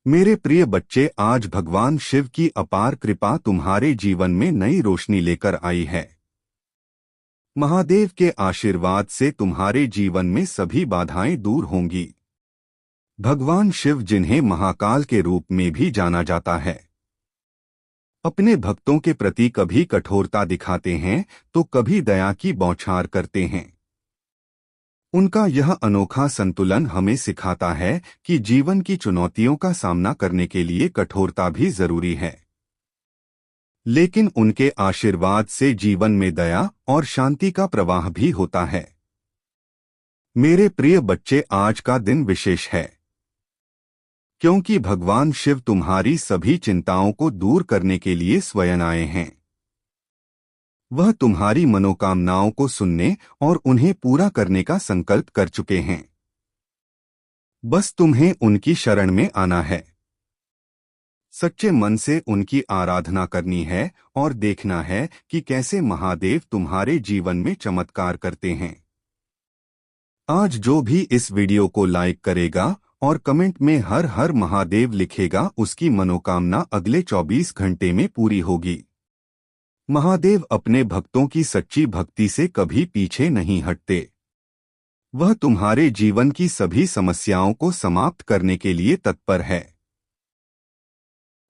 मेरे प्रिय बच्चे, आज भगवान शिव की अपार कृपा तुम्हारे जीवन में नई रोशनी लेकर आई है। महादेव के आशीर्वाद से तुम्हारे जीवन में सभी बाधाएं दूर होंगी। भगवान शिव, जिन्हें महाकाल के रूप में भी जाना जाता है, अपने भक्तों के प्रति कभी कठोरता दिखाते हैं तो कभी दया की बौछार करते हैं। उनका यह अनोखा संतुलन हमें सिखाता है कि जीवन की चुनौतियों का सामना करने के लिए कठोरता भी जरूरी है, लेकिन उनके आशीर्वाद से जीवन में दया और शांति का प्रवाह भी होता है। मेरे प्रिय बच्चे, आज का दिन विशेष है, क्योंकि भगवान शिव तुम्हारी सभी चिंताओं को दूर करने के लिए स्वयं आए हैं। वह तुम्हारी मनोकामनाओं को सुनने और उन्हें पूरा करने का संकल्प कर चुके हैं। बस तुम्हें उनकी शरण में आना है, सच्चे मन से उनकी आराधना करनी है और देखना है कि कैसे महादेव तुम्हारे जीवन में चमत्कार करते हैं। आज जो भी इस वीडियो को लाइक करेगा और कमेंट में हर हर महादेव लिखेगा, उसकी मनोकामना अगले 24 घंटे में पूरी होगी। महादेव अपने भक्तों की सच्ची भक्ति से कभी पीछे नहीं हटते। वह तुम्हारे जीवन की सभी समस्याओं को समाप्त करने के लिए तत्पर है।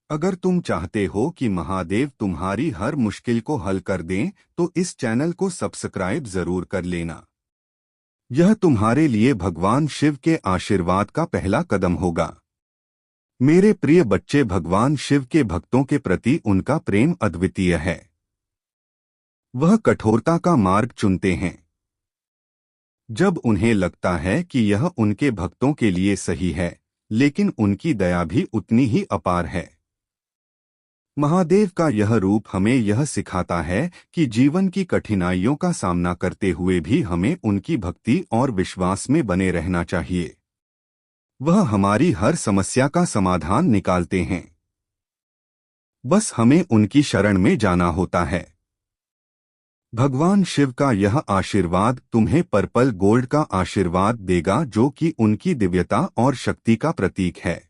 अगर तुम चाहते हो कि महादेव तुम्हारी हर मुश्किल को हल कर दें, तो इस चैनल को सब्सक्राइब जरूर कर लेना। यह तुम्हारे लिए भगवान शिव के आशीर्वाद का पहला कदम होगा। मेरे प्रिय बच्चे, भगवान शिव के भक्तों के प्रति उनका प्रेम अद्वितीय है। वह कठोरता का मार्ग चुनते हैं जब उन्हें लगता है कि यह उनके भक्तों के लिए सही है, लेकिन उनकी दया भी उतनी ही अपार है। महादेव का यह रूप हमें यह सिखाता है कि जीवन की कठिनाइयों का सामना करते हुए भी हमें उनकी भक्ति और विश्वास में बने रहना चाहिए। वह हमारी हर समस्या का समाधान निकालते हैं। बस हमें उनकी शरण में जाना होता है। भगवान शिव का यह आशीर्वाद तुम्हें पर्पल गोल्ड का आशीर्वाद देगा, जो कि उनकी दिव्यता और शक्ति का प्रतीक है।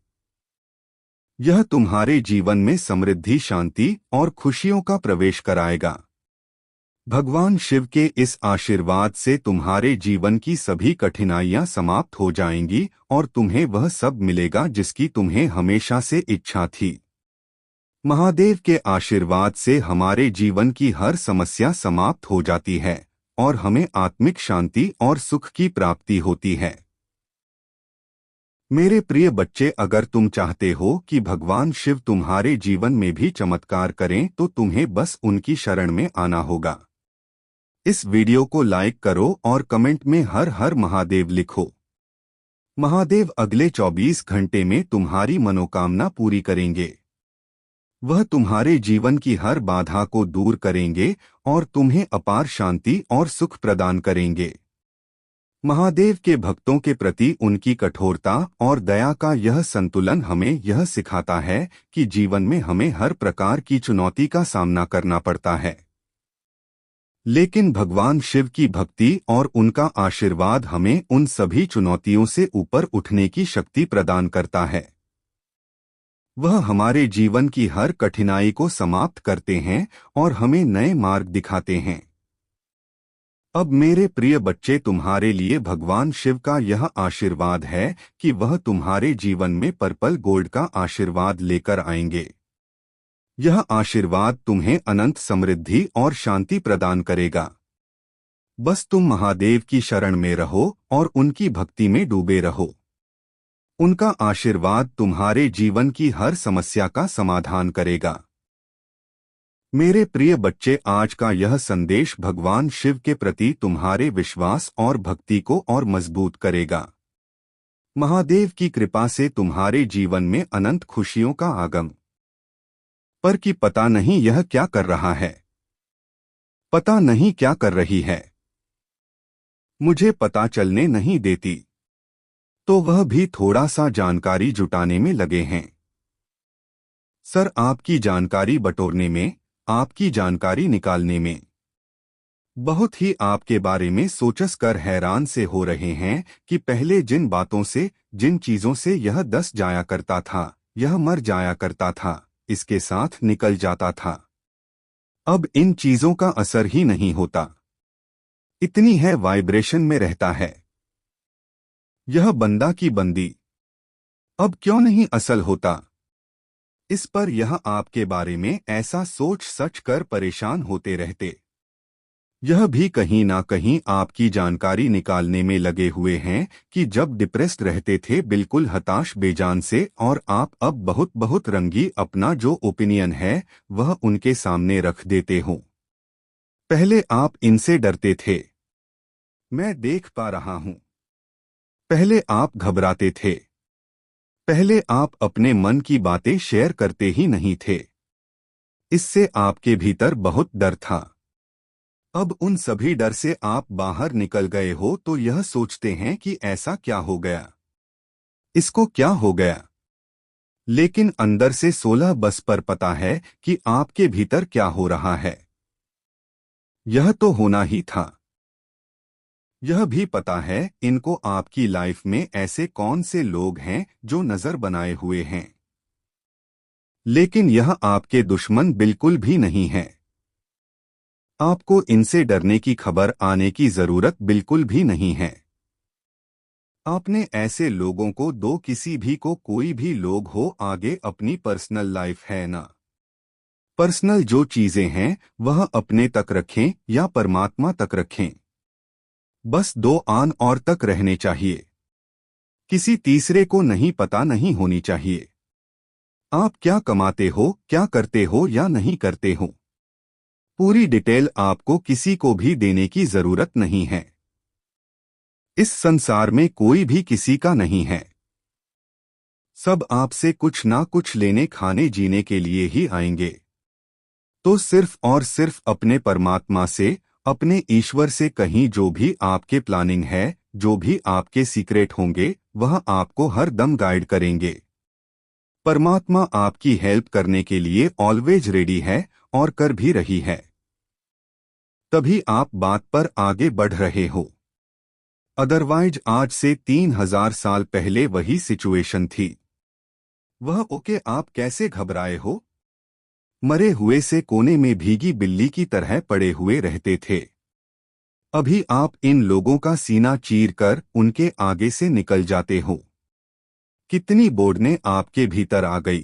यह तुम्हारे जीवन में समृद्धि, शांति और खुशियों का प्रवेश कराएगा। भगवान शिव के इस आशीर्वाद से तुम्हारे जीवन की सभी कठिनाइयां समाप्त हो जाएंगी और तुम्हें वह सब मिलेगा जिसकी तुम्हें हमेशा से इच्छा थी। महादेव के आशीर्वाद से हमारे जीवन की हर समस्या समाप्त हो जाती है और हमें आत्मिक शांति और सुख की प्राप्ति होती है। मेरे प्रिय बच्चे, अगर तुम चाहते हो कि भगवान शिव तुम्हारे जीवन में भी चमत्कार करें, तो तुम्हें बस उनकी शरण में आना होगा। इस वीडियो को लाइक करो और कमेंट में हर हर महादेव लिखो। महादेव अगले 24 घंटे में तुम्हारी मनोकामना पूरी करेंगे। वह तुम्हारे जीवन की हर बाधा को दूर करेंगे और तुम्हें अपार शांति और सुख प्रदान करेंगे। महादेव के भक्तों के प्रति उनकी कठोरता और दया का यह संतुलन हमें यह सिखाता है कि जीवन में हमें हर प्रकार की चुनौती का सामना करना पड़ता है, लेकिन भगवान शिव की भक्ति और उनका आशीर्वाद हमें उन सभी चुनौतियों से ऊपर उठने की शक्ति प्रदान करता है। वह हमारे जीवन की हर कठिनाई को समाप्त करते हैं और हमें नए मार्ग दिखाते हैं। अब मेरे प्रिय बच्चे, तुम्हारे लिए भगवान शिव का यह आशीर्वाद है कि वह तुम्हारे जीवन में पर्पल गोल्ड का आशीर्वाद लेकर आएंगे। यह आशीर्वाद तुम्हें अनंत समृद्धि और शांति प्रदान करेगा। बस तुम महादेव की शरण में रहो और उनकी भक्ति में डूबे रहो। उनका आशीर्वाद तुम्हारे जीवन की हर समस्या का समाधान करेगा। मेरे प्रिय बच्चे, आज का यह संदेश भगवान शिव के प्रति तुम्हारे विश्वास और भक्ति को और मजबूत करेगा। महादेव की कृपा से तुम्हारे जीवन में अनंत खुशियों का आगम। पर कि पता नहीं यह क्या कर रहा है, पता नहीं क्या कर रही है, मुझे पता चलने नहीं देती, तो वह भी थोड़ा सा जानकारी जुटाने में लगे हैं। सर, आपकी जानकारी बटोरने में, आपकी जानकारी निकालने में। बहुत ही आपके बारे में सोचस कर हैरान से हो रहे हैं कि पहले जिन बातों से, जिन चीजों से यह दस जाया करता था, यह मर जाया करता था, इसके साथ निकल जाता था। अब इन चीजों का असर ही नहीं होता, इतनी है वाइब्रेशन में रहता है। यह बंदा की बंदी अब क्यों नहीं असल होता? इस पर यह आपके बारे में ऐसा सोच सच कर परेशान होते रहते। यह भी कहीं ना कहीं आपकी जानकारी निकालने में लगे हुए हैं कि जब डिप्रेस्ड रहते थे, बिल्कुल हताश बेजान से, और आप अब बहुत बहुत रंगी अपना जो ओपिनियन है वह उनके सामने रख देते हो। पहले आप इनसे डरते थे, मैं देख पा रहा हूं। पहले आप घबराते थे। पहले आप अपने मन की बातें शेयर करते ही नहीं थे। इससे आपके भीतर बहुत डर था। अब उन सभी डर से आप बाहर निकल गए हो तो यह सोचते हैं कि ऐसा क्या हो गया, इसको क्या हो गया। लेकिन अंदर से 16 बस पर पता है कि आपके भीतर क्या हो रहा है। यह तो होना ही था। यह भी पता है इनको आपकी लाइफ में ऐसे कौन से लोग हैं जो नजर बनाए हुए हैं। लेकिन यह आपके दुश्मन बिल्कुल भी नहीं है। आपको इनसे डरने की खबर आने की जरूरत बिल्कुल भी नहीं है। आपने ऐसे लोगों को दो, किसी भी को, कोई भी लोग हो, आगे अपनी पर्सनल लाइफ है ना। पर्सनल जो चीजें हैं वह अपने तक रखें या परमात्मा तक रखें। बस दो आन और तक रहने चाहिए। किसी तीसरे को नहीं पता नहीं होनी चाहिए। आप क्या कमाते हो, क्या करते हो या नहीं करते हो, पूरी डिटेल आपको किसी को भी देने की जरूरत नहीं है। इस संसार में कोई भी किसी का नहीं है। सब आपसे कुछ ना कुछ लेने, खाने, जीने के लिए ही आएंगे। तो सिर्फ और सिर्फ अपने परमात्मा से, अपने ईश्वर से कहीं जो भी आपके प्लानिंग है, जो भी आपके सीक्रेट होंगे, वह आपको हर दम गाइड करेंगे। परमात्मा आपकी हेल्प करने के लिए ऑलवेज रेडी है और कर भी रही है। तभी आप बात पर आगे बढ़ रहे हो। अदरवाइज आज से 3000 साल पहले वही सिचुएशन थी। वह ओके, आप कैसे घबराए हो? मरे हुए से कोने में भीगी बिल्ली की तरह पड़े हुए रहते थे। अभी आप इन लोगों का सीना चीर कर उनके आगे से निकल जाते हो। कितनी बोझने आपके भीतर आ गई,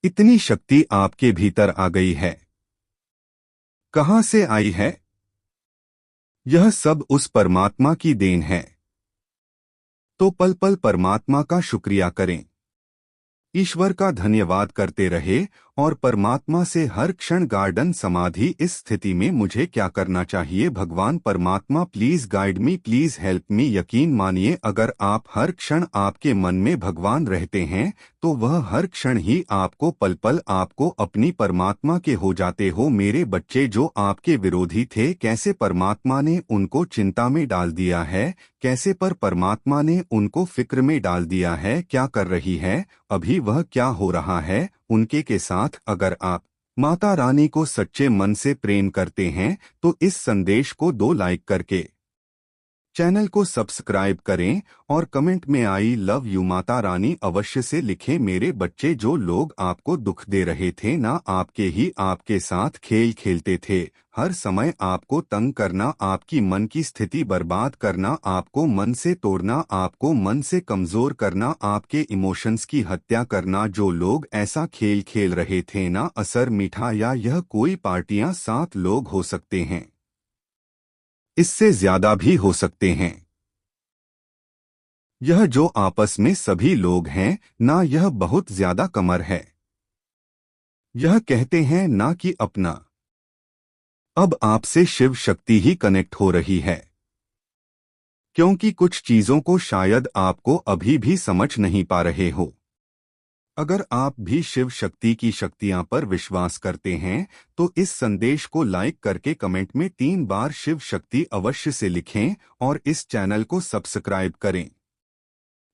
इतनी शक्ति आपके भीतर आ गई है। कहां से आई है? यह सब उस परमात्मा की देन है। तो पल पल परमात्मा का शुक्रिया करें, ईश्वर का धन्यवाद करते रहे और परमात्मा से हर क्षण गार्डन समाधि, इस स्थिति में मुझे क्या करना चाहिए? भगवान परमात्मा please guide me, please help me. यकीन मानिए, अगर आप हर क्षण आपके मन में भगवान रहते हैं तो वह हर क्षण ही आपको, पल पल आपको अपनी परमात्मा के हो जाते हो। मेरे बच्चे जो आपके विरोधी थे, कैसे परमात्मा ने उनको चिंता में डाल दिया है, कैसे पर परमात्मा ने उनको फिक्र में डाल दिया है। क्या कर रही है अभी वह, क्या हो रहा है उनके के साथ? अगर आप माता रानी को सच्चे मन से प्रेम करते हैं तो इस संदेश को 2 लाइक करके चैनल को सब्सक्राइब करें और कमेंट में I love you Mata Rani अवश्य से लिखें। मेरे बच्चे, जो लोग आपको दुख दे रहे थे ना, आपके ही आपके साथ खेल खेलते थे, हर समय आपको तंग करना, आपकी मन की स्थिति बर्बाद करना, आपको मन से तोड़ना, आपको मन से कमजोर करना, आपके इमोशंस की हत्या करना, जो लोग ऐसा खेल खेल रहे थे ना, असर मीठा, या यह कोई पार्टियां 7 लोग हो सकते हैं, इससे ज्यादा भी हो सकते हैं। यह जो आपस में सभी लोग हैं ना, यह बहुत ज्यादा कमर है। यह कहते हैं ना कि अपना। अब आपसे शिव शक्ति ही कनेक्ट हो रही है, क्योंकि कुछ चीजों को शायद आपको अभी भी समझ नहीं पा रहे हो। अगर आप भी शिव शक्ति की शक्तियां पर विश्वास करते हैं तो इस संदेश को लाइक करके कमेंट में 3 बार शिव शक्ति अवश्य से लिखें और इस चैनल को सब्सक्राइब करें।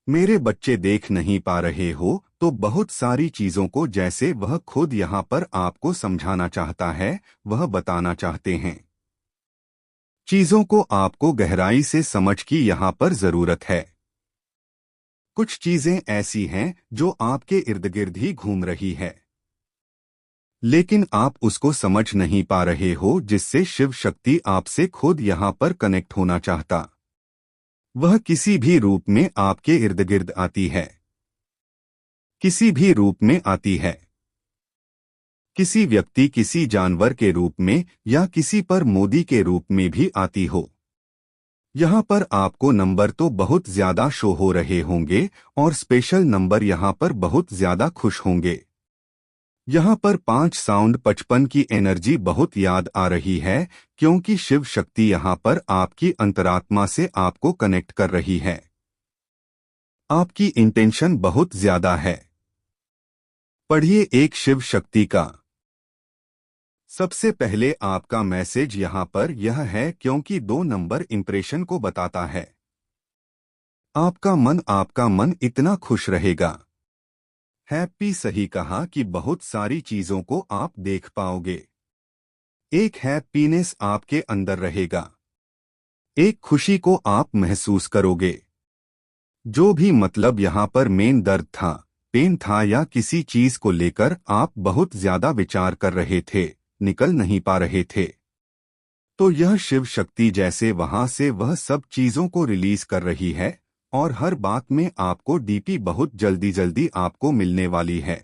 मेरे बच्चे, देख नहीं पा रहे हो तो बहुत सारी चीजों को, जैसे वह खुद यहाँ पर आपको समझाना चाहता है, वह बताना चाहते हैं। चीजों को आपको गहराई से समझ की यहाँ पर जरूरत है। कुछ चीजें ऐसी हैं जो आपके इर्द गिर्द ही घूम रही है, लेकिन आप उसको समझ नहीं पा रहे हो, जिससे शिव शक्ति आपसे खुद यहाँ पर कनेक्ट होना चाहता। वह किसी भी रूप में आपके इर्द गिर्द आती है, किसी भी रूप में आती है, किसी व्यक्ति, किसी जानवर के रूप में या किसी पर मोदी के रूप में भी आती हो। यहाँ पर आपको नंबर तो बहुत ज्यादा शो हो रहे होंगे और स्पेशल नंबर यहाँ पर बहुत ज्यादा खुश होंगे। यहाँ पर 5 साउंड 55 की एनर्जी बहुत याद आ रही है, क्योंकि शिव शक्ति यहाँ पर आपकी अंतरात्मा से आपको कनेक्ट कर रही है। आपकी इंटेंशन बहुत ज्यादा है। पढ़िए एक शिव शक्ति का। सबसे पहले आपका मैसेज यहाँ पर यह है, क्योंकि 2 नंबर इंप्रेशन को बताता है। आपका मन इतना खुश रहेगा। हैप्पी सही कहा कि बहुत सारी चीजों को आप देख पाओगे। एक हैप्पीनेस आपके अंदर रहेगा, एक खुशी को आप महसूस करोगे। जो भी मतलब यहाँ पर मेन दर्द था, पेन था या किसी चीज को लेकर आप बहुत ज्यादा विचार कर रहे थे, निकल नहीं पा रहे थे, तो यह शिव शक्ति जैसे वहां से वह सब चीजों को रिलीज कर रही है और हर बात में आपको डीपी बहुत जल्दी जल्दी आपको मिलने वाली है।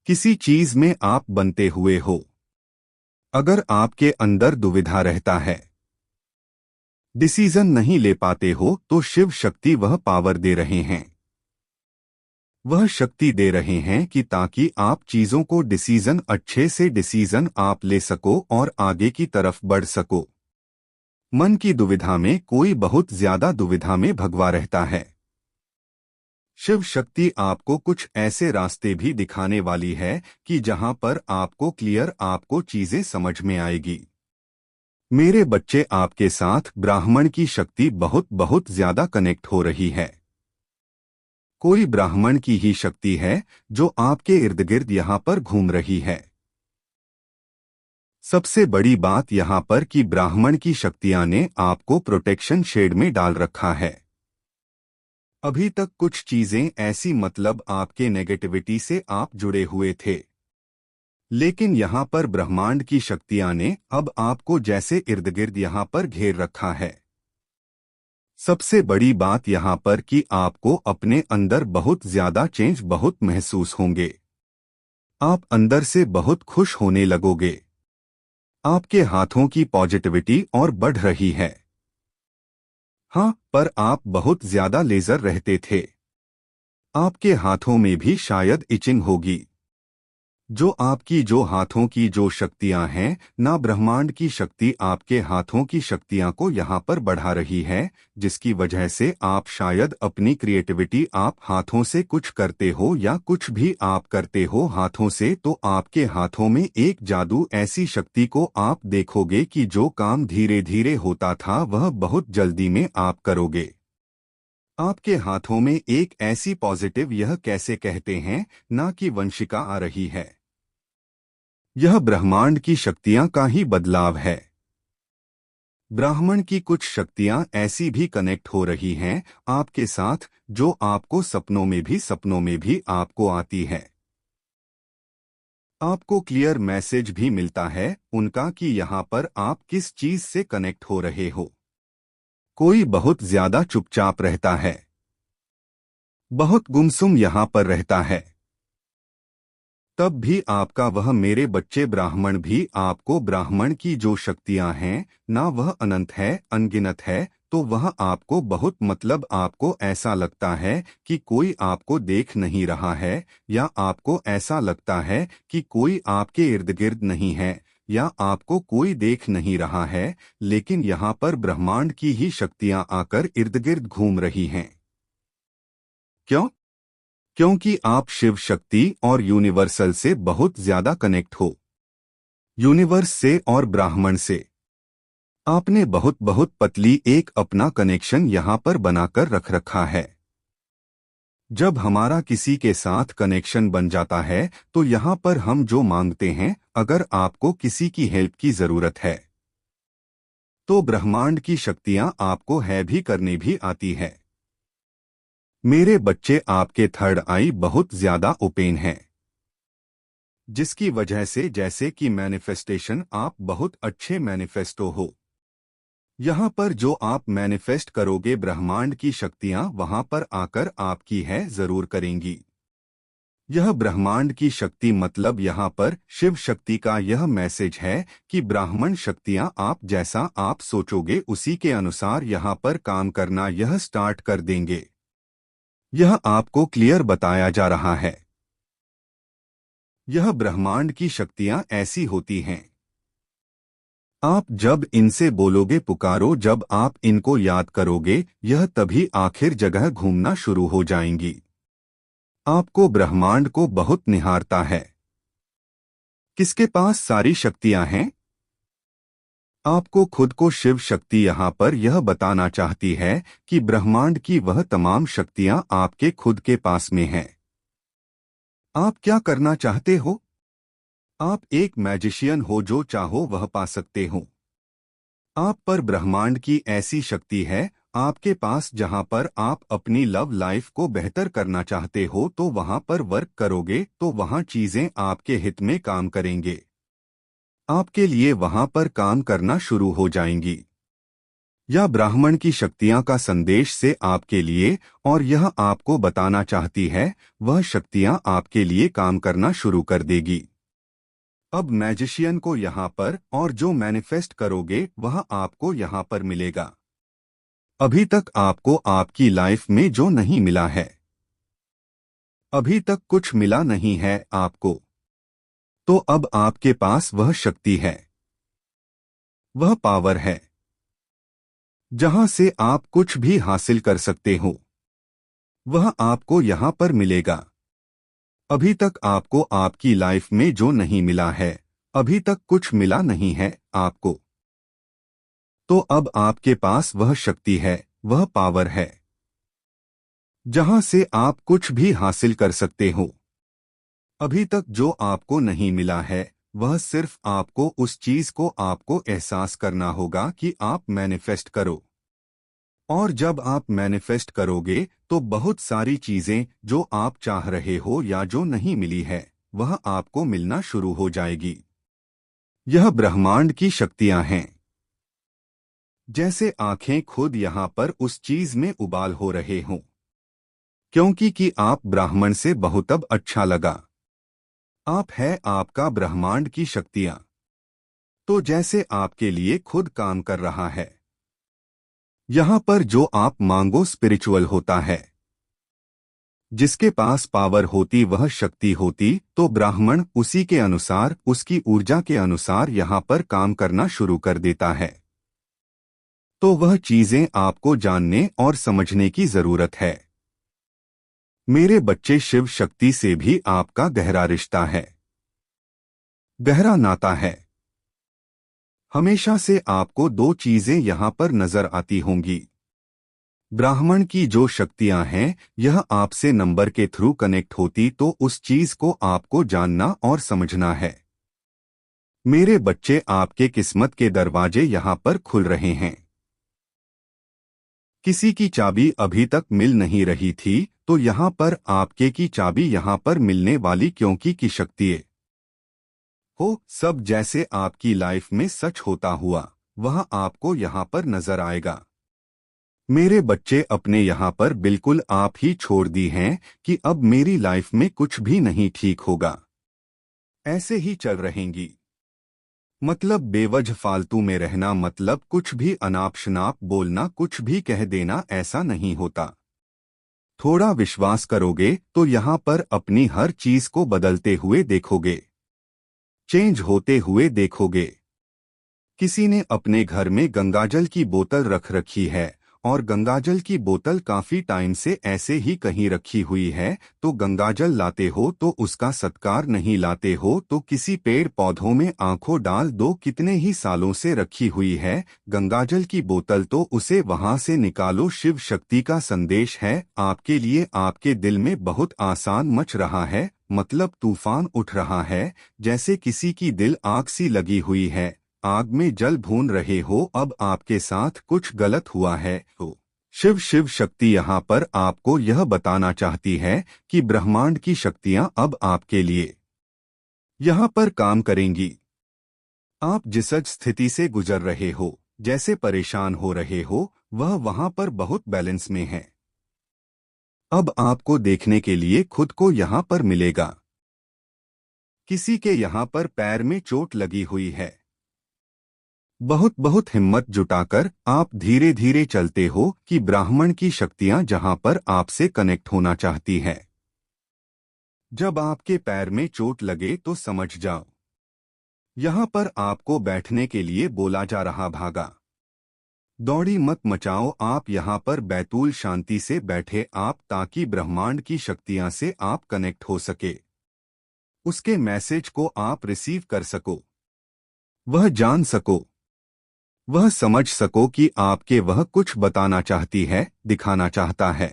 किसी चीज में आप बनते हुए हो, अगर आपके अंदर दुविधा रहता है, डिसीजन नहीं ले पाते हो, तो शिव शक्ति वह पावर दे रहे हैं, वह शक्ति दे रहे हैं कि ताकि आप चीजों को डिसीजन अच्छे से डिसीजन आप ले सको और आगे की तरफ बढ़ सको। मन की दुविधा में कोई बहुत ज्यादा दुविधा में भगवा रहता है। शिव शक्ति आपको कुछ ऐसे रास्ते भी दिखाने वाली है कि जहां पर आपको क्लियर आपको चीजें समझ में आएगी। मेरे बच्चे, आपके साथ ब्राह्मण की शक्ति बहुत बहुत ज्यादा कनेक्ट हो रही है। कोई ब्राह्मण की ही शक्ति है जो आपके इर्द गिर्द यहाँ पर घूम रही है। सबसे बड़ी बात यहाँ पर कि ब्राह्मण की शक्तियां ने आपको प्रोटेक्शन शेड में डाल रखा है। अभी तक कुछ चीजें ऐसी मतलब आपके नेगेटिविटी से आप जुड़े हुए थे, लेकिन यहाँ पर ब्रह्मांड की शक्तियां ने अब आपको जैसे इर्द गिर्द यहाँ पर घेर रखा है। सबसे बड़ी बात यहाँ पर कि आपको अपने अंदर बहुत ज्यादा चेंज बहुत महसूस होंगे। आप अंदर से बहुत खुश होने लगोगे। आपके हाथों की पॉजिटिविटी और बढ़ रही है। हाँ, पर आप बहुत ज्यादा लेजर रहते थे। आपके हाथों में भी शायद इचिंग होगी। जो हाथों की जो शक्तियां हैं ना, ब्रह्मांड की शक्ति आपके हाथों की शक्तियां को यहाँ पर बढ़ा रही है, जिसकी वजह से आप शायद अपनी क्रिएटिविटी आप हाथों से कुछ करते हो या कुछ भी आप करते हो हाथों से, तो आपके हाथों में एक जादू ऐसी शक्ति को आप देखोगे कि जो काम धीरे धीरे होता था वह बहुत जल्दी में आप करोगे। आपके हाथों में एक ऐसी पॉजिटिव, यह कैसे कहते हैं ना, कि वंशिका आ रही है। यह ब्रह्मांड की शक्तियां का ही बदलाव है। ब्राह्मण की कुछ शक्तियां ऐसी भी कनेक्ट हो रही हैं आपके साथ, जो आपको सपनों में भी आपको आती है। आपको क्लियर मैसेज भी मिलता है उनका कि यहाँ पर आप किस चीज से कनेक्ट हो रहे हो। कोई बहुत ज्यादा चुपचाप रहता है, बहुत गुमसुम यहाँ पर रहता है, तब भी आपका वह मेरे बच्चे ब्राह्मण भी आपको ब्राह्मण की जो शक्तियां हैं ना, वह अनंत है, अनगिनत है, तो वह आपको बहुत मतलब आपको ऐसा लगता है कि कोई आपको देख नहीं रहा है, या आपको ऐसा लगता है कि कोई आपके इर्द गिर्द नहीं है, या आपको कोई देख नहीं रहा है, लेकिन यहाँ पर ब्रह्मांड की ही शक्तियां आकर इर्द गिर्द घूम रही हैं। क्यों? क्योंकि आप शिव शक्ति और यूनिवर्सल से बहुत ज्यादा कनेक्ट हो। यूनिवर्स से और ब्राह्मण से आपने बहुत बहुत पतली एक अपना कनेक्शन यहाँ पर बनाकर रख रखा है। जब हमारा किसी के साथ कनेक्शन बन जाता है तो यहाँ पर हम जो मांगते हैं, अगर आपको किसी की हेल्प की जरूरत है तो ब्रह्मांड की शक्तियाँ आपको है भी करने भी आती है। मेरे बच्चे, आपके थर्ड आई बहुत ज्यादा ओपन है, जिसकी वजह से जैसे कि मैनिफेस्टेशन आप बहुत अच्छे मैनिफेस्टो हो। यहाँ पर जो आप मैनिफेस्ट करोगे, ब्रह्मांड की शक्तियाँ वहाँ पर आकर आपकी है जरूर करेंगी। यह ब्रह्मांड की शक्ति मतलब यहाँ पर शिव शक्ति का यह मैसेज है कि ब्राह्मण शक्तियाँ आप जैसा आप सोचोगे उसी के अनुसार यहाँ पर काम करना यह स्टार्ट कर देंगे। यह आपको क्लियर बताया जा रहा है। यह ब्रह्मांड की शक्तियाँ ऐसी होती हैं, आप जब इनसे बोलोगे, पुकारो, जब आप इनको याद करोगे, यह तभी आखिर जगह घूमना शुरू हो जाएंगी। आपको ब्रह्मांड को बहुत निहारता है। किसके पास सारी शक्तियां हैं? आपको खुद को शिव शक्ति यहाँ पर यह बताना चाहती है कि ब्रह्मांड की वह तमाम शक्तियां आपके खुद के पास में हैं। आप क्या करना चाहते हो? आप एक मैजिशियन हो, जो चाहो वह पा सकते हो। आप पर ब्रह्मांड की ऐसी शक्ति है आपके पास, जहां पर आप अपनी लव लाइफ को बेहतर करना चाहते हो तो वहां पर वर्क करोगे तो वहां चीजें आपके हित में काम करेंगे। आपके लिए वहां पर काम करना शुरू हो जाएंगी। यह ब्राह्मण की शक्तियां का संदेश से आपके लिए, और यह आपको बताना चाहती है वह शक्तियां आपके लिए काम करना शुरू कर देगी। अब मैजिशियन को यहाँ पर, और जो मैनिफेस्ट करोगे वह आपको यहाँ पर मिलेगा। अभी तक आपको आपकी लाइफ में जो नहीं मिला है, अभी तक कुछ मिला नहीं है आपको, तो अब आपके पास वह शक्ति है, वह पावर है, जहां से आप कुछ भी हासिल कर सकते हो, वह आपको यहाँ पर मिलेगा। अभी तक आपको आपकी लाइफ में जो नहीं मिला है, अभी तक कुछ मिला नहीं है आपको, तो अब आपके पास वह शक्ति है, वह पावर है, जहां से आप कुछ भी हासिल कर सकते हो। अभी तक जो आपको नहीं मिला है, वह सिर्फ आपको उस चीज को आपको एहसास करना होगा कि आप मैनिफेस्ट करो। और जब आप मैनिफेस्ट करोगे तो बहुत सारी चीजें जो आप चाह रहे हो या जो नहीं मिली है, वह आपको मिलना शुरू हो जाएगी। यह ब्रह्मांड की शक्तियां हैं। जैसे आंखें खुद यहाँ पर उस चीज में उबाल हो रहे हों, क्योंकि कि आप ब्राह्मण से बहुत अब अच्छा लगा। आप है आपका ब्रह्मांड की शक्तियां, तो जैसे आपके लिए खुद काम कर रहा है। यहाँ पर जो आप मांगो स्पिरिचुअल होता है। जिसके पास पावर होती, वह शक्ति होती, तो ब्राह्मण उसी के अनुसार, उसकी ऊर्जा के अनुसार यहाँ पर काम करना शुरू कर देता है। तो वह चीजें आपको जानने और समझने की जरूरत है। मेरे बच्चे, शिव शक्ति से भी आपका गहरा रिश्ता है, गहरा नाता है। हमेशा से आपको दो चीजें यहाँ पर नजर आती होंगी। ब्राह्मण की जो शक्तियां हैं, यह आपसे नंबर के थ्रू कनेक्ट होती, तो उस चीज को आपको जानना और समझना है। मेरे बच्चे, आपके किस्मत के दरवाजे यहाँ पर खुल रहे हैं। किसी की चाबी अभी तक मिल नहीं रही थी, तो यहाँ पर आपके की चाबी यहाँ पर मिलने वाली, क्योंकि की शक्तियाँ हो सब जैसे आपकी लाइफ में सच होता हुआ, वह आपको यहाँ पर नजर आएगा। मेरे बच्चे, अपने यहाँ पर बिल्कुल आप ही छोड़ दी हैं कि अब मेरी लाइफ में कुछ भी नहीं ठीक होगा, ऐसे ही चल रहेंगी। मतलब बेवजह फालतू में रहना, मतलब कुछ भी अनाप शनाप बोलना, कुछ भी कह देना, ऐसा नहीं होता। थोड़ा विश्वास करोगे तो यहाँ पर अपनी हर चीज को बदलते हुए देखोगे, चेंज होते हुए देखोगे। किसी ने अपने घर में गंगाजल की बोतल रख रखी है, और गंगाजल की बोतल काफी टाइम से ऐसे ही कहीं रखी हुई है, तो गंगाजल लाते हो तो उसका सत्कार नहीं लाते हो, तो किसी पेड़ पौधों में आंखों डाल दो, कितने ही सालों से रखी हुई है गंगाजल की बोतल, तो उसे वहां से निकालो। शिव शक्ति का संदेश है आपके लिए। आपके दिल में बहुत आसान मच रहा है, मतलब तूफान उठ रहा है, जैसे किसी की दिल आग सी लगी हुई है, आग में जल भून रहे हो। अब आपके साथ कुछ गलत हुआ है तो शिव शिव शक्ति यहाँ पर आपको यह बताना चाहती है कि ब्रह्मांड की शक्तियाँ अब आपके लिए यहाँ पर काम करेंगी। आप जिस स्थिति से गुजर रहे हो, जैसे परेशान हो रहे हो, वह वहाँ पर बहुत बैलेंस में है। अब आपको देखने के लिए खुद को यहाँ पर मिलेगा। किसी के यहाँ पर पैर में चोट लगी हुई है। बहुत बहुत हिम्मत जुटाकर आप धीरे धीरे चलते हो कि ब्राह्मण की शक्तियाँ जहाँ पर आपसे कनेक्ट होना चाहती है। जब आपके पैर में चोट लगे तो समझ जाओ, यहाँ पर आपको बैठने के लिए बोला जा रहा। भागा दौड़ी मत मचाओ, आप यहाँ पर बैतूल शांति से बैठे आप, ताकि ब्रह्मांड की शक्तियाँ से आप कनेक्ट हो सके, उसके मैसेज को आप रिसीव कर सको, वह जान सको, वह समझ सको कि आपके वह कुछ बताना चाहती है, दिखाना चाहता है।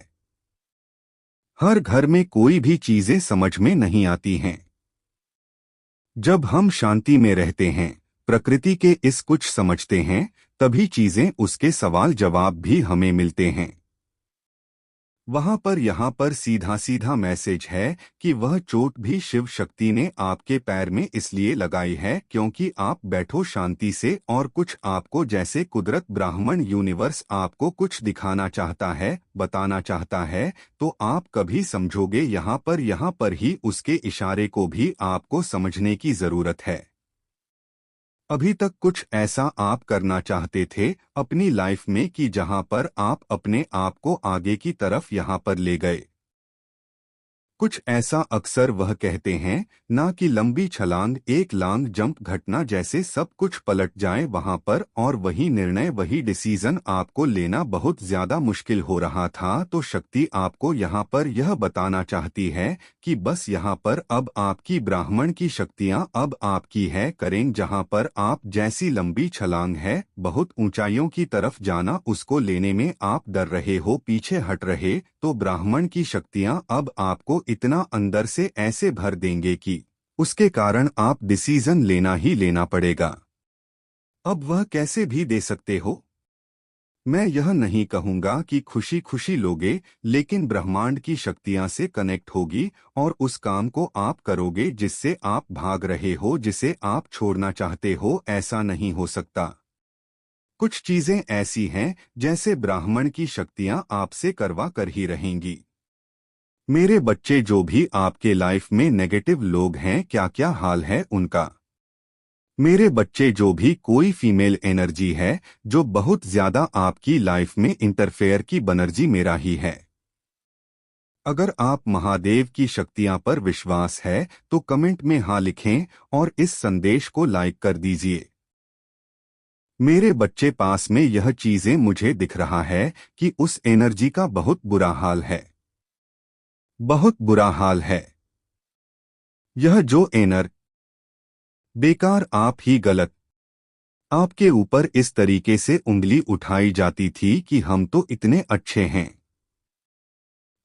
हर घर में कोई भी चीजें समझ में नहीं आती हैं। जब हम शांति में रहते हैं, प्रकृति के इस कुछ समझते हैं, तभी चीजें उसके सवाल जवाब भी हमें मिलते हैं। वहां पर यहाँ पर सीधा सीधा मैसेज है कि वह चोट भी शिव शक्ति ने आपके पैर में इसलिए लगाई है क्योंकि आप बैठो शांति से, और कुछ आपको जैसे कुदरत ब्राह्मण यूनिवर्स आपको कुछ दिखाना चाहता है, बताना चाहता है, तो आप कभी समझोगे। यहाँ पर ही उसके इशारे को भी आपको समझने की जरूरत है। अभी तक कुछ ऐसा आप करना चाहते थे अपनी लाइफ में कि जहां पर आप अपने आप को आगे की तरफ यहां पर ले गए। कुछ ऐसा अक्सर वह कहते हैं ना कि लंबी छलांग, एक लॉन्ग जंप घटना जैसे सब कुछ पलट जाए वहां पर, और वही निर्णय, वही डिसीजन आपको लेना बहुत ज्यादा मुश्किल हो रहा था। तो शक्ति आपको यहाँ पर यह बताना चाहती है कि बस यहाँ पर अब आपकी ब्राह्मण की शक्तियाँ अब आपकी है करें। जहाँ पर आप जैसी लंबी छलांग है, बहुत ऊंचाइयों की तरफ जाना, उसको लेने में आप डर रहे हो, पीछे हट रहे, तो ब्राह्मण की शक्तियाँ अब आपको इतना अंदर से ऐसे भर देंगे कि उसके कारण आप डिसीजन लेना ही लेना पड़ेगा। अब वह कैसे भी दे सकते हो। मैं यह नहीं कहूंगा कि खुशी खुशी लोगे, लेकिन ब्रह्मांड की शक्तियां से कनेक्ट होगी और उस काम को आप करोगे जिससे आप भाग रहे हो, जिसे आप छोड़ना चाहते हो। ऐसा नहीं हो सकता। कुछ चीजें ऐसी हैं जैसे ब्राह्मण की शक्तियां आपसे करवा कर ही रहेंगी। मेरे बच्चे, जो भी आपके लाइफ में नेगेटिव लोग हैं, क्या क्या हाल है उनका। मेरे बच्चे, जो भी कोई फीमेल एनर्जी है जो बहुत ज्यादा आपकी लाइफ में इंटरफेयर की बनर्जी मेरा ही है। अगर आप महादेव की शक्तियां पर विश्वास है तो कमेंट में हाँ लिखें और इस संदेश को लाइक कर दीजिए। मेरे बच्चे, पास में यह चीजें मुझे दिख रहा है कि उस एनर्जी का बहुत बुरा हाल है, बहुत बुरा हाल है। यह जो एनर बेकार, आप ही गलत, आपके ऊपर इस तरीके से उंगली उठाई जाती थी कि हम तो इतने अच्छे हैं,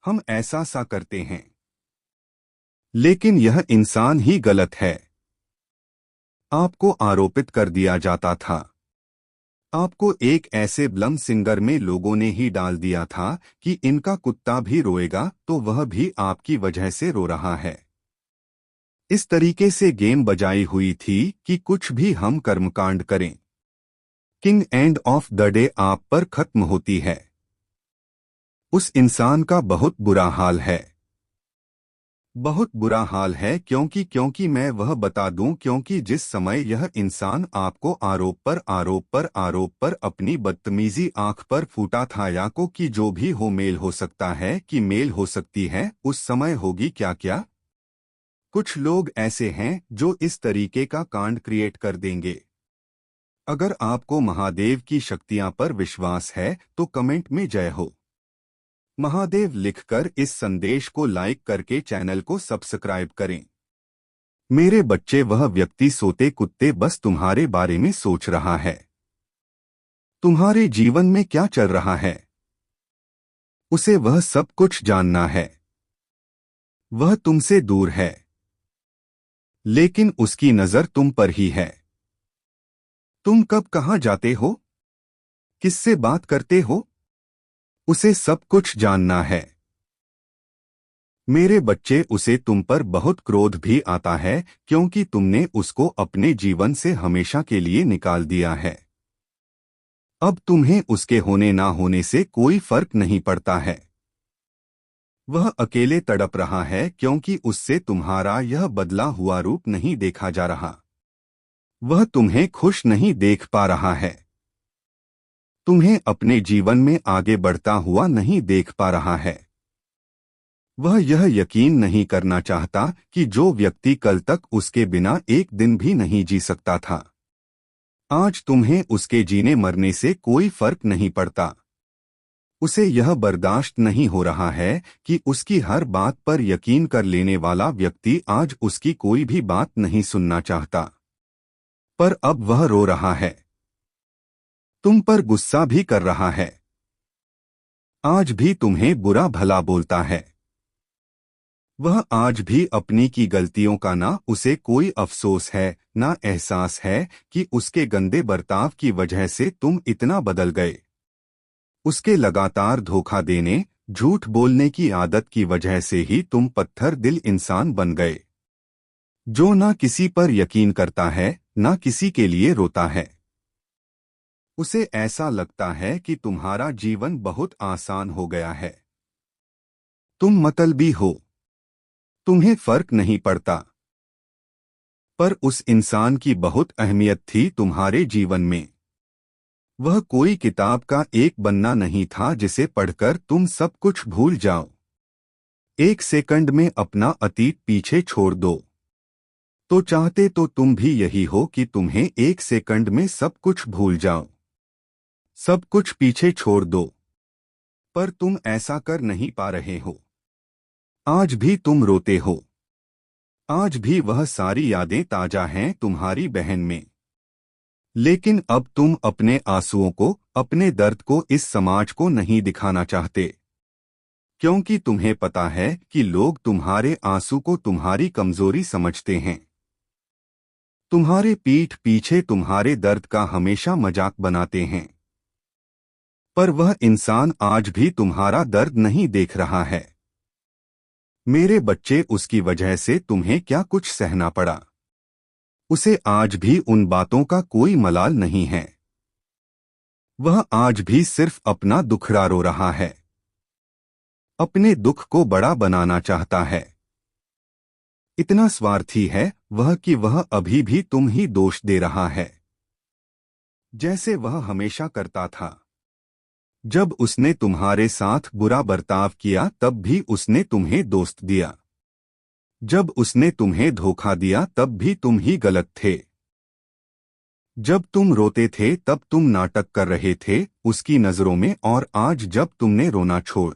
हम ऐसा सा करते हैं, लेकिन यह इंसान ही गलत है। आपको आरोपित कर दिया जाता था। आपको एक ऐसे ब्लम सिंगर में लोगों ने ही डाल दिया था कि इनका कुत्ता भी रोएगा तो वह भी आपकी वजह से रो रहा है। इस तरीके से गेम बजाई हुई थी कि कुछ भी हम कर्मकांड करें, king end of the day आप पर खत्म होती है। उस इंसान का बहुत बुरा हाल है, बहुत बुरा हाल है। क्योंकि मैं वह बता दूं, क्योंकि जिस समय यह इंसान आपको आरोप पर अपनी बदतमीजी आंख पर फूटा था, या को कि जो भी हो, मेल हो सकता है कि मेल हो सकती है, उस समय होगी क्या क्या। कुछ लोग ऐसे हैं जो इस तरीके का कांड क्रिएट कर देंगे। अगर आपको महादेव की शक्तियां पर विश्वास है तो कमेंट में जय हो महादेव लिखकर इस संदेश को लाइक करके चैनल को सब्सक्राइब करें। मेरे बच्चे, वह व्यक्ति सोते कुत्ते बस तुम्हारे बारे में सोच रहा है। तुम्हारे जीवन में क्या चल रहा है उसे वह सब कुछ जानना है। वह तुमसे दूर है, लेकिन उसकी नजर तुम पर ही है। तुम कब कहाँ जाते हो, किससे बात करते हो, उसे सब कुछ जानना है। मेरे बच्चे, उसे तुम पर बहुत क्रोध भी आता है क्योंकि तुमने उसको अपने जीवन से हमेशा के लिए निकाल दिया है। अब तुम्हें उसके होने ना होने से कोई फर्क नहीं पड़ता है। वह अकेले तड़प रहा है क्योंकि उससे तुम्हारा यह बदला हुआ रूप नहीं देखा जा रहा। वह तुम्हें खुश नहीं देख पा रहा है। तुम्हें अपने जीवन में आगे बढ़ता हुआ नहीं देख पा रहा है। वह यह यकीन नहीं करना चाहता कि जो व्यक्ति कल तक उसके बिना एक दिन भी नहीं जी सकता था, आज तुम्हें उसके जीने मरने से कोई फर्क नहीं पड़ता। उसे यह बर्दाश्त नहीं हो रहा है कि उसकी हर बात पर यकीन कर लेने वाला व्यक्ति आज उसकी कोई भी बात नहीं सुनना चाहता। पर अब वह रो रहा है, तुम पर गुस्सा भी कर रहा है, आज भी तुम्हें बुरा भला बोलता है। वह आज भी अपनी की गलतियों का ना उसे कोई अफसोस है, ना एहसास है कि उसके गंदे बर्ताव की वजह से तुम इतना बदल गए। उसके लगातार धोखा देने, झूठ बोलने की आदत की वजह से ही तुम पत्थर दिल इंसान बन गए, जो ना किसी पर यकीन करता है, ना किसी के लिए रोता है। उसे ऐसा लगता है कि तुम्हारा जीवन बहुत आसान हो गया है। तुम मतलबी हो, तुम्हें फर्क नहीं पड़ता। पर उस इंसान की बहुत अहमियत थी तुम्हारे जीवन में। वह कोई किताब का एक पन्ना नहीं था जिसे पढ़कर तुम सब कुछ भूल जाओ। एक सेकंड में अपना अतीत पीछे छोड़ दो तो चाहते तो तुम भी यही हो कि तुम्हें एक सेकंड में सब कुछ भूल जाओ, सब कुछ पीछे छोड़ दो। पर तुम ऐसा कर नहीं पा रहे हो। आज भी तुम रोते हो। आज भी वह सारी यादें ताजा हैं तुम्हारी बहन में। लेकिन अब तुम अपने आंसुओं को, अपने दर्द को इस समाज को नहीं दिखाना चाहते, क्योंकि तुम्हें पता है कि लोग तुम्हारे आंसू को तुम्हारी कमजोरी समझते हैं। तुम्हारे पीठ पीछे तुम्हारे दर्द का हमेशा मजाक बनाते हैं। पर वह इंसान आज भी तुम्हारा दर्द नहीं देख रहा है। मेरे बच्चे, उसकी वजह से तुम्हें क्या कुछ सहना पड़ा। उसे आज भी उन बातों का कोई मलाल नहीं है। वह आज भी सिर्फ अपना दुखड़ा रो रहा है, अपने दुख को बड़ा बनाना चाहता है। इतना स्वार्थी है वह कि वह अभी भी तुम ही दोष दे रहा है, जैसे वह हमेशा करता था। जब उसने तुम्हारे साथ बुरा बर्ताव किया तब भी उसने तुम्हें दोस्त दिया। जब उसने तुम्हें धोखा दिया तब भी तुम ही गलत थे। जब तुम रोते थे तब तुम नाटक कर रहे थे उसकी नजरों में, और आज जब तुमने रोना छोड़